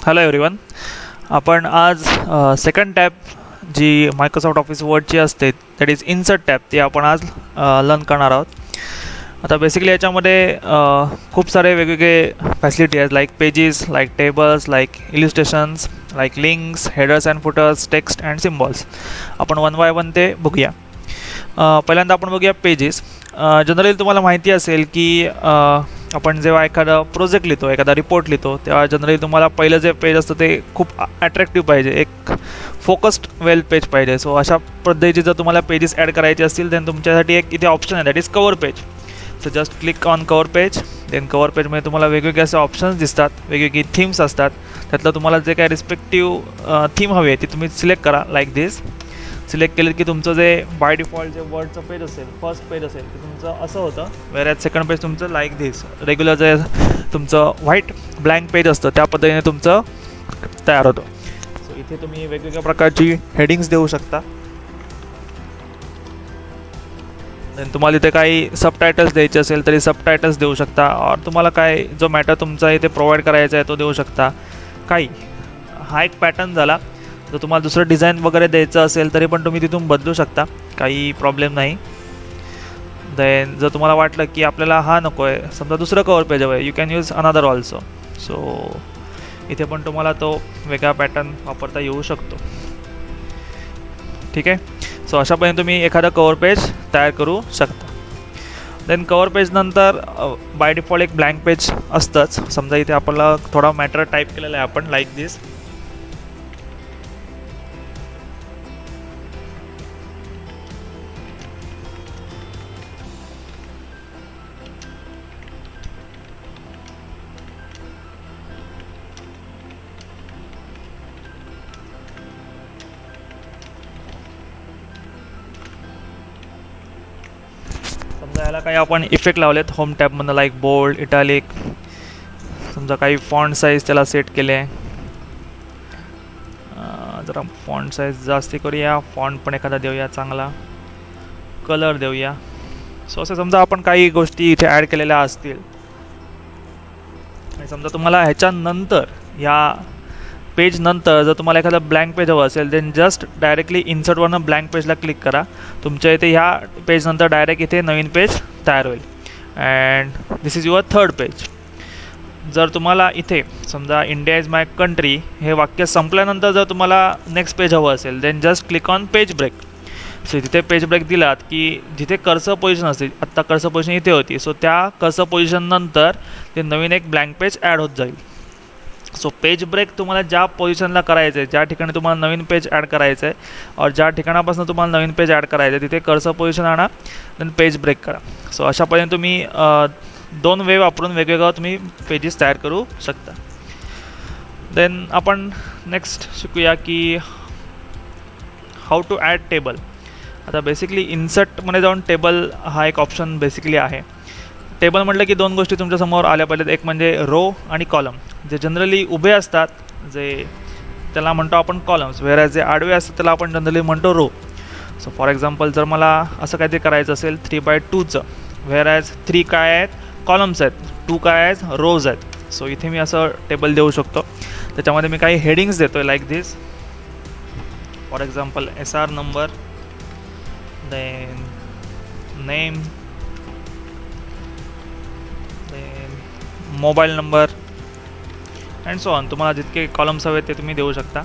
Hello everyone. आपण आज second tab जी Microsoft office वर्डची असते दॅट इज इन्सर्ट टॅब ती आपण आज लर्न करणार आहोत. आता बेसिकली याच्यामध्ये खूप सारे वेगवेगळे फॅसिलिटी आहेत, like pages, like tables, like illustrations, like links, headers and footers, text and symbols. आपण वन बाय वन ते बघूया. पहिल्यांदा आपण बघूया पेजेस. जनरली तुम्हाला माहिती असेल की आपण जेव्हा एखादा प्रोजेक्ट लिहितो, एखादा रिपोर्ट लिहितो, तेव्हा जनरली तुम्हाला पहिलं जे पेज असतं ते खूप अट्रॅक्टिव्ह पाहिजे, एक फोकस्ड वेल पेज पाहिजे. सो अशा पद्धतीचे जर तुम्हाला पेजेस ॲड करायचे असतील तर तुमच्यासाठी एक इथे ऑप्शन आहे, that is cover page. So just click on cover page. Then cover पेजमध्ये तुम्हाला वेगवेगळे असे ऑप्शन्स दिसतात, वेगवेगळी थीम्स असतात. त्यातलं तुम्हाला जे काय रिस्पेक्टिव्ह थीम हवी आहे ती तुम्ही सिलेक्ट करा, लाईक दिस. सिलेक्ट केलं की तुमचं जे बाय डिफॉल्ट जे वर्डचं पेज असेल, फर्स्ट पेज असेल ते तुमचं असं होतं, वेअर ॲज सेकंड पेज तुमचं लाईक दिस. रेग्युलर जे तुमचं व्हाईट ब्लँक पेज असतं त्या पद्धतीने तुमचं तयार होतं. सो इथे तुम्ही वेगवेगळ्या प्रकारची हेडिंग्स देऊ शकता. देन तुम्हाला इथे काही सबटायटल्स द्यायचे असेल तरी सबटायटल्स देऊ शकता, और तुम्हाला काय जो मॅटर तुमचा इथे प्रोव्हाइड करायचा आहे तो देऊ शकता. काही हा एक पॅटर्न झाला. जर तुम्हाला दुसरं डिझाईन वगैरे द्यायचं असेल तरी पण तुम्ही तिथून बदलू शकता, काही प्रॉब्लेम नाही. देन जर तुम्हाला वाटलं की आपल्याला हा नको आहे, समजा दुसरं कवर पेज हवं आहे, you can use another also. So इथे पण तुम्हाला तो वेगळा पॅटर्न वापरता येऊ शकतो. ठीक आहे. सो अशा पद्धतीने तुम्ही एखादं कवर पेज तयार करू शकता. देन कवर पेज नंतर बाय डिफॉल्ट एक ब्लँक पेज असतंच. समजा इथे आपल्याला थोडा मॅटर टाईप केलेला आहे आपण, लाईक दिस. समजा याला काही आपण इफेक्ट लावलेत होम टॅबमधनं, लाईक बोल्ड, इटालिक. समजा काही फॉन्ट साईज त्याला सेट केले. जरा फॉन्ट साईज जास्ती करूया, फॉन्ट पण एखादा देऊया चांगला, कलर देऊया. सो असं समजा आपण काही गोष्टी इथे ॲड केलेल्या असतील. आणि समजा तुम्हाला ह्याच्यानंतर या पेज नंतर जर तुम्हाला एखादं ब्लँक पेज हवं असेल, देन जस्ट डायरेक्टली इन्सर्टवरनं ब्लँक पेजला क्लिक करा. तुमच्या इथे ह्या पेजनंतर डायरेक्ट इथे नवीन पेज तयार होईल. And this is your third page. जर तुम्हाला इथे समजा इंडिया इज माय कंट्री हे वाक्य संपल्यानंतर जर तुम्हाला नेक्स्ट पेज हवं असेल, then just click on page break. So तिथे पेज ब्रेक दिलात की जिथे कर्सर पोझिशन असते, आत्ता कर्सर पोझिशन इथे होती, सो त्या कर्सर पोझिशननंतर ते नवीन एक ब्लँक पेज ॲड होत जाईल. सो पेज ब्रेक तुम्हाला ज्या पोझिशनला करायचं आहे, ज्या ठिकाणी तुम्हाला नवीन पेज ॲड करायचं आहे, और ज्या ठिकाणापासून तुम्हाला नवीन पेज ॲड करायचं आहे तिथे कर्सर पोझिशन आणा, देन पेज ब्रेक करा. सो अशा पद्धतीने तुम्ही दोन वे वापरून वेगवेगळं तुम्ही पेजेस तयार करू शकता. देन आपण नेक्स्ट शिकूया की हाऊ टू ॲड टेबल. आता बेसिकली इन्सर्टमध्ये जाऊन टेबल हा एक ऑप्शन बेसिकली आहे. टेबल म्हटलं की दोन गोष्टी तुमच्यासमोर आल्या पाहिजेत, एक म्हणजे रो आणि कॉलम. जे जनरली उभे असतात जे त्याला म्हणतो आपण कॉलम्स, वेअर जे आडवे असतात त्याला आपण जनरली म्हणतो रो. सो फॉर एक्झाम्पल जर मला असं काहीतरी करायचं असेल 3x2चं, वेअर ॲज 3 काय आहेत कॉलम्स आहेत, 2 काय आहेत रोज आहेत. सो इथे मी असं टेबल देऊ शकतो. त्याच्यामध्ये मी काही हेडिंग्स देतो आहे, like this. For example SR number, then name, then mobile number and so on. तुम्हाला जितके कॉलम्स हवे ते तुम्ही देऊ शकता.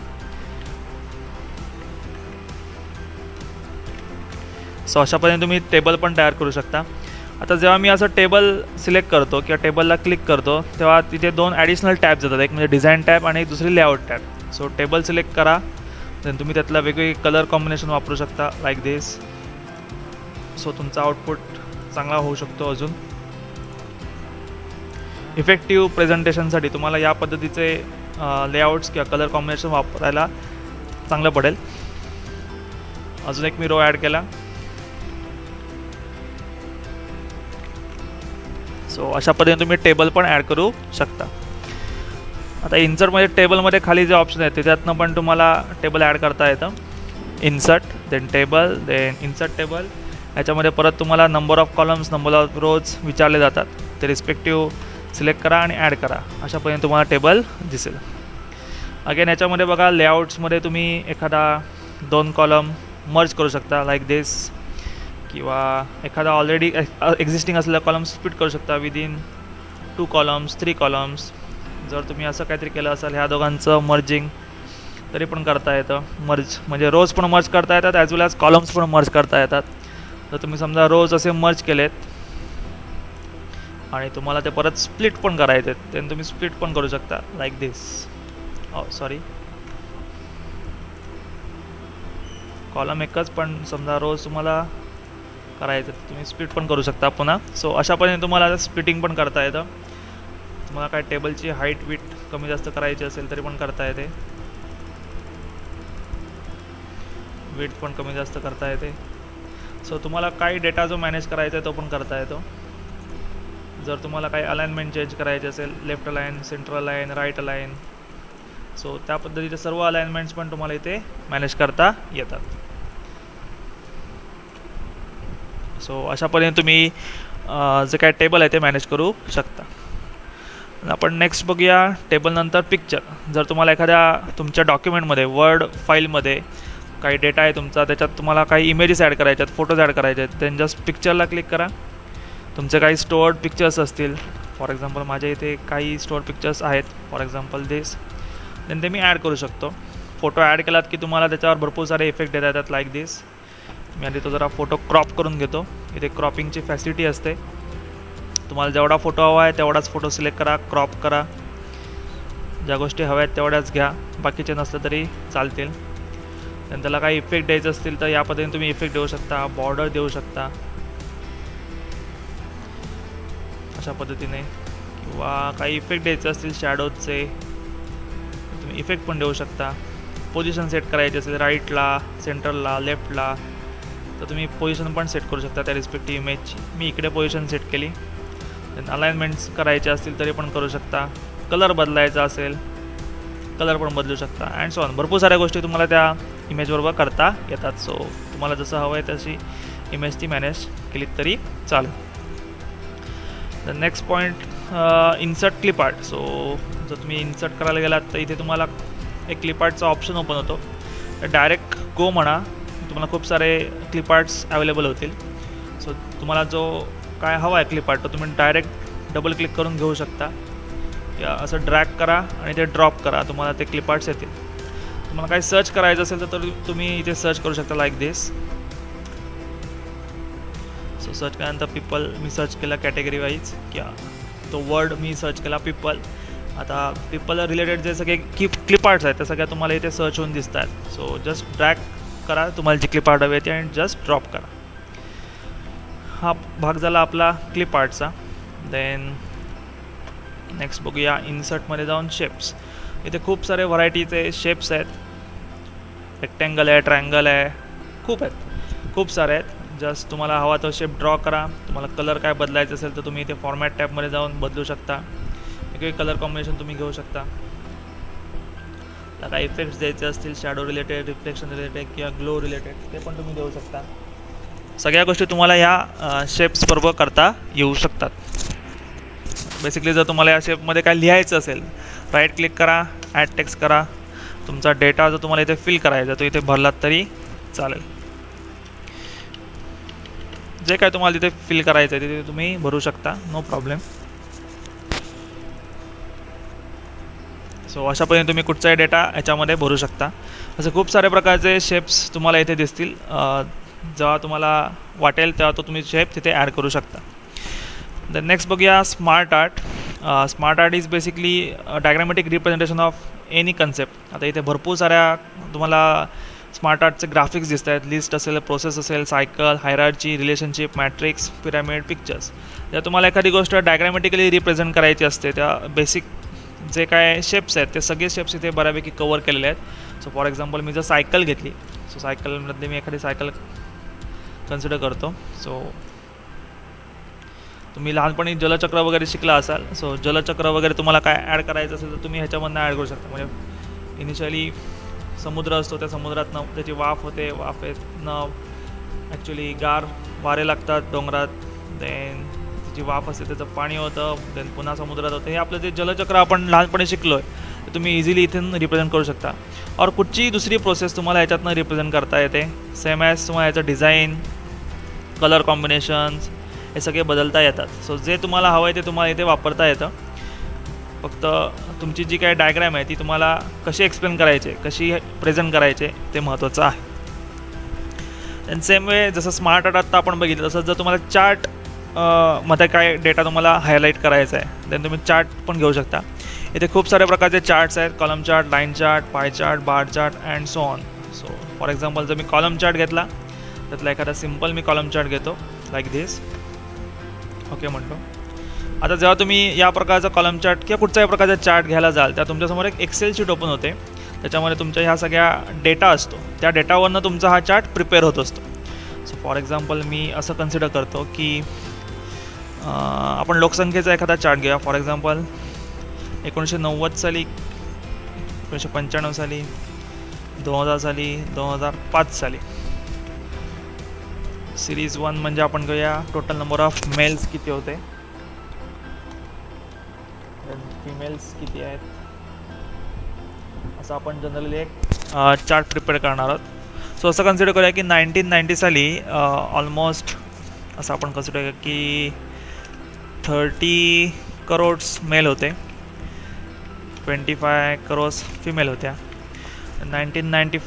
सो अशा पद्धतीने तुम्ही टेबल पण तयार करू शकता. आता जेव्हा मी असं टेबल सिलेक्ट करतो किंवा टेबलला क्लिक करतो तेव्हा तिथे दोन ॲडिशनल टॅब्स येतात, एक म्हणजे डिझाईन टॅब आणि दुसरी layout tab. So table select करा, देन तुम्ही त्यातला वेगवेगळे कलर कॉम्बिनेशन वापरू शकता, लाईक दिस. सो तुमचा आउटपुट चांगला होऊ शकतो. अजून इफेक्टिव्ह प्रेझेंटेशनसाठी तुम्हाला या पद्धतीचे लेआउट्स किंवा कलर कॉम्बिनेशन वापरायला चांगलं पडेल. अजून एक मी रो ॲड केला. सो अशा पद्धतीने तुम्ही टेबल पण ॲड करू शकता. आता इन्सर्टमध्ये टेबलमध्ये खाली जे ऑप्शन आहेत त्याच्यातनं पण तुम्हाला टेबल ॲड करता येतं. Insert, then table, then insert table. याच्यामध्ये परत तुम्हाला number of columns, number of rows विचारले जातात. ते रिस्पेक्टिव्ह सिलेक्ट करा आणि ॲड करा. अशा पद्धतीने तुम्हाला टेबल दिसेल. अगेन याच्यामध्ये बघा लेआउट्समध्ये तुम्ही एखादा 2 कॉलम मर्ज करू शकता लाईक दिस, किंवा एखादा ऑलरेडी एक्झिस्टिंग असलेला कॉलम स्प्लिट करू शकता विदिन 2 कॉलम्स 3 कॉलम्स. जर तुम्ही असं काहीतरी केलं असाल ह्या दोघांचं मर्जिंग तरी पण करता येतं. मर्ज म्हणजे रोज पण मर्ज करता येतात ॲज वेल ॲज कॉलम्स पण मर्ज करता येतात. तर तुम्ही समजा रोज असे मर्ज केलेत आणि तुम्हाला ते परत स्प्लिट पण करायचे आहेत, ते तुम्ही स्प्लिट पण करू शकता लाईक दिस. सॉरी, कॉलम एकच पण समजा रोज तुम्हाला करायचं तुम्ही स्प्लिट पण करू शकता पुन्हा. सो अशा पद्धतीने तुम्हाला स्प्लिटिंग पण करता येतं. तुम्हाला काय टेबलची हाईट विट कमी जास्त करायची असेल तरी पण करता येते, विट पण कमी जास्त करता येते. सो तुम्हाला काही डेटा जो मॅनेज करायचा आहे तो पण करता येतो. जर तुम्हाला काही अलाइनमेंट चेंज करायचे असेल, left align, centre align, right align, so त्या पद्धतीचे सर्व अलाइनमेंट्स पण तुम्हाला इथे मॅनेज करता येतात. सो अशा पद्धतीने तुम्ही जे काय टेबल आहे ते मॅनेज करू शकता. आपण नेक्स्ट बघूया टेबलनंतर पिक्चर. जर तुम्हाला एखाद्या तुमच्या डॉक्युमेंटमध्ये वर्ड फाईलमध्ये काही डेटा आहे तुमचा, त्याच्यात तुम्हाला काही इमेजेस ॲड करायचे आहेत, फोटोज ॲड करायचे आहेत, देन जस्ट पिक्चरला क्लिक करा. तुमचे काही स्टोअर्ड पिक्चर्स असतील, फॉर एक्झाम्पल माझ्या इथे काही स्टोअर्ड पिक्चर्स आहेत, फॉर एक्झाम्पल दिस, देन ते मी ॲड करू शकतो. फोटो ॲड केलात की तुम्हाला त्याच्यावर भरपूर सारे इफेक्ट देता येतात लाईक दिस. मी आधी तो जरा फोटो क्रॉप करून घेतो. इथे क्रॉपिंगची फॅसिलिटी असते. तुम्हाला जेवढा फोटो हवा आहे तेवढाच फोटो सिलेक्ट करा, क्रॉप करा. ज्या गोष्टी हव्या आहेत तेवढ्याच घ्या, बाकीचे नसलं तरी चालतील. आणि त्याला काही इफेक्ट द्यायचे असतील तर या पद्धतीने तुम्ही इफेक्ट देऊ शकता, बॉर्डर देऊ शकता अशा पद्धतीने, किंवा काही इफेक्ट द्यायचे असतील शॅडोजचे तुम्ही इफेक्ट पण देऊ शकता. पोझिशन सेट करायची असेल राईटला, सेंटरला, लेफ्टला, तर तुम्ही पोझिशन पण सेट करू शकता त्या रिस्पेक्टिव्ह इमेजची. मी इकडे पोझिशन सेट केली. देन अलाइनमेंट्स करायचे असतील तरी पण करू शकता. कलर बदलायचा असेल कलर पण बदलू शकता, अँड सो ऑन. भरपूर साऱ्या गोष्टी तुम्हाला त्या इमेजबरोबर करता येतात. सो तुम्हाला जसं हवं आहे तशी इमेज ती मॅनेज केली तरी चालेल. The next point, insert clip art. So जर तुम्ही इन्सर्ट करायला गेलात तर इथे तुम्हाला एक क्लिप आर्टचा ऑप्शन ओपन होतो. डायरेक्ट गो म्हणा, तुम्हाला खूप सारे क्लिप आर्ट्स अवेलेबल होतील. सो तुम्हाला जो काय हवा आहे क्लिप आर्ट तो तुम्ही डायरेक्ट डबल क्लिक करून घेऊ शकता, या असं ड्रॅग करा आणि ते ड्रॉप करा, तुम्हाला ते क्लिप आर्ट्स येतील. तुम्हाला काही सर्च करायचं असेल तर तुम्ही इथे सर्च करू शकता लाईक दिस. सो सर्च केल्यानंतर पीपल मी सर्च केला कॅटेगरी वाईज, किंवा तो वर्ड मी सर्च केला पीपल. आता पीपल रिलेटेड जे सगळे क्लिप आर्ट्स आहेत ते सगळ्या तुम्हाला इथे सर्च होऊन दिसत आहेत. सो जस्ट ड्रॅग करा तुम्हाला जी क्लिप आर्ट हवी आहे आणि जस्ट ड्रॉप करा. हा भाग झाला आपला क्लिप आर्टचा. देन नेक्स्ट बघूया इन्सर्टमध्ये जाऊन शेप्स. इथे खूप सारे व्हरायटीचे शेप्स आहेत. रेक्टँगल आहे, ट्रायंगल आहे, खूप आहेत, खूप सारे आहेत. जस्ट तुम्हाला हवा तो शेप ड्रॉ करा. तुम्हाला कलर काय बदलायचं असेल तर तुम्ही इथे फॉर्मॅट टॅबमध्ये जाऊन बदलू शकता. वेगवेगळे कलर कॉम्बिनेशन तुम्ही घेऊ शकता. काही इफेक्ट्स द्यायचे असतील शॅडो रिलेटेड, रिफ्लेक्शन रिलेटेड किंवा ग्लो रिलेटेड, ते पण तुम्ही देऊ शकता. सगळ्या गोष्टी तुम्हाला ह्या शेप्स बरोबर करता येऊ शकतात. बेसिकली जर तुम्हाला या शेपमध्ये काय लिहायचं असेल, राईट क्लिक करा, ॲड टेक्स्ट करा. तुमचा डेटा जर तुम्हाला इथे फिल करायचा तो इथे भरलात तरी चालेल. जे काय तुम्हाला तिथे फिल करायचं आहे तिथे तुम्ही भरू शकता, नो प्रॉब्लेम. सो अशा पद्धतीने तुम्ही कुठचाही डेटा याच्यामध्ये भरू शकता. असे खूप सारे प्रकारचे शेप्स तुम्हाला इथे दिसतील. जेव्हा तुम्हाला वाटेल तेव्हा तो तुम्ही शेप तिथे ॲड करू शकता. द नेक्स्ट बघूया smart art. Smart art is basically diagrammatic representation of any concept. आता इथे भरपूर साऱ्या तुम्हाला स्मार्ट आर्टचे ग्राफिक्स दिसत आहेत. लिस्ट असेल, प्रोसेस असेल, cycle, hierarchy, relationship, matrix, pyramid, pictures. जर तुम्हाला एखादी गोष्ट डायग्रामॅटिकली रिप्रेझेंट करायची असते, त्या बेसिक जे काय शेप्स आहेत ते सगळे शेप्स इथे बऱ्यापैकी कवर केलेले आहेत. सो फॉर एक्झाम्पल मी जर सायकल घेतली, सो सायकलमध्ये मी एखादी सायकल कन्सिडर करतो. सो तुम्ही लहानपणी जलचक्र वगैरे शिकला असाल. सो जलचक्र वगैरे तुम्हाला काय ॲड करायचं असेल तर तुम्ही ह्याच्यामधनं ॲड करू शकता. म्हणजे इनिशियली समुद्र असतो, त्या समुद्रातनं त्याची वाफ होते, वाफेतनं ॲक्च्युली गार वारे लागतात डोंगरात, देन जी वाफ असते त्याचं पाणी होतं, देन पुन्हा समुद्रात होतं. हे आपलं जे जलचक्र आपण लहानपणी शिकलो आहे तर तुम्ही इझिली इथून रिप्रेझेंट करू शकता. और कुठचीही दुसरी प्रोसेस तुम्हाला याच्यातनं रिप्रेझेंट करता येते. सेम ॲज तुम्हाला याचं डिझाईन, कलर कॉम्बिनेशन्स हे सगळे बदलता येतात. सो जे तुम्हाला हवं आहे ते तुम्हाला इथे वापरता येतं. फक्त तुमची जी काही डायग्रॅम आहे ती तुम्हाला कशी एक्सप्लेन करायचे, कशी प्रेझेंट करायचे ते महत्त्वाचं आहे. अँड सेम वे जसं स्मार्ट आर्ट आत्ता आपण बघितलं, तसंच जर तुम्हाला चार्ट मध्ये काय डेटा तुम्हाला हायलाईट करायचा आहे देन तुम्ही चार्ट पण घेऊ शकता. इथे खूप साऱ्या प्रकारचे चार्ट्स आहेत. Column chart, line chart, pie chart, bar chart and so on. So for example जर मी कॉलम चार्ट घेतला त्यातला एखादा सिम्पल मी कॉलम चार्ट घेतो लाईक दिस. ओके म्हणतो. आता जेव्हा तुम्ही या प्रकारचा कॉलम चार्ट किंवा कुठच्याही प्रकारचा चार्ट घ्यायला जाल त्या तुमच्यासमोर एक एक्सेल शीट ओपन होते. त्याच्यामध्ये तुमच्या ह्या सगळ्या डेटा असतो. त्या डेटावरनं तुमचा हा चार्ट प्रिपेअर होत असतो. सो फॉर एक्झाम्पल मी असं कन्सिडर करतो की आपण लोकसंख्येचा एखादा चार्ट घेऊया. फॉर एक्झाम्पल 1990 साली, 1995 साली, 2000 साली, 2005 साली. सिरीज 1 म्हणजे आपण घेऊया टोटल नंबर ऑफ मेल्स किती होते, फिमेल्स किती आहेत, असं आपण जनरली एक चार्ट प्रिपेअर करणार आहोत. सो असं कन्सिडर करूया की 1990 साली ऑलमोस्ट असं आपण कन्सिडर करूया की 30 करोड्स मेल होते, 25 करोड्स फिमेल होत्या. 1995